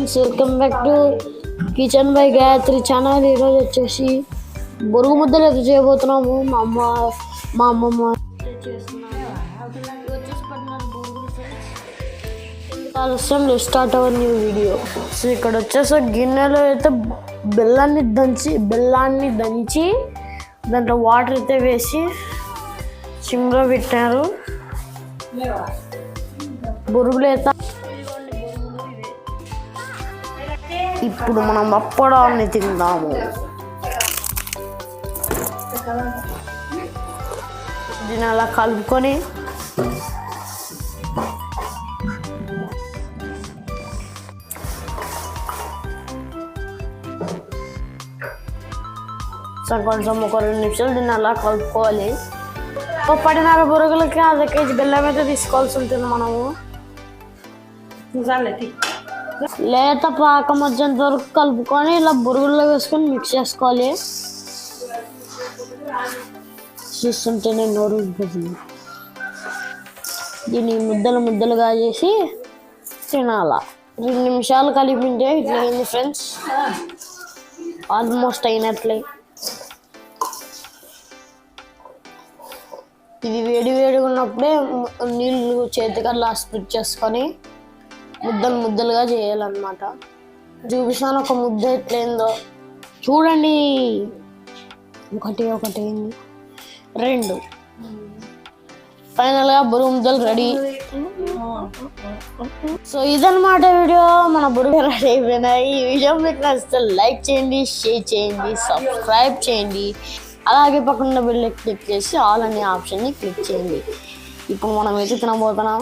Friends, welcome back to kitchen by Gayatri channel. ఈరోజు వచ్చేసి బొరుగు ముద్దలు అయితే చేయబోతున్నాము. మా అమ్మమ్మ start our new video. So ఇక్కడ వచ్చేసి గిన్నెలో అయితే బెల్లాన్ని దంచి దాంట్లో వాటర్ అయితే వేసి సిమ్లో పెట్టారు. బొరుగులు అయితే ఇప్పుడు మనం అప్పడాన్ని తిందాము. దీన్ని అలా కలుపుకొని కొంచెం ఒక 2 నిమిషాలు దీన్ని అలా కలుపుకోవాలి. ఒక 10.5 బొరుగులకి ½ కేజీ బెల్లం అయితే తీసుకోవాల్సి ఉంటుంది. మనము లేత పాకం వచ్చేంత వరకు కలుపుకొని ఇలా బొరుగుల్లో వేసుకొని మిక్స్ చేసుకోవాలి. చూస్తుంటే నేను నోరు ఊరిపోతుంది. దీన్ని ముద్దలుగా చేసి తినాల. 2 నిమిషాలు కలిపింటే ఇట్లా అయింది ఫ్రెండ్స్. ఆల్మోస్ట్ అయినట్లే. ఇది వేడిగా ఉన్నప్పుడే నీళ్ళు చేతికి అలా స్ప్లిట్ చేసుకొని ముద్దలుగా చేయాలన్నమాట. చూపిస్తాను ఒక ముద్ద ఎట్లయిందో చూడండి. ఒకటి 2 ఫైనల్గా బొరుగు ముద్దలు రెడీ. సో ఇదన్నమాట వీడియో. మన బొరుగు రెడీ అయిపోయినాయి. ఈ వీడియో మీకు నచ్చితే లైక్ చేయండి, షేర్ చేయండి, సబ్స్క్రైబ్ చేయండి. అలాగే పక్కన బెల్ క్లిక్ చేసి ఆల్ అనే ఆప్షన్ని క్లిక్ చేయండి. ఇప్పుడు మనం అయితే తినబోతున్నాం.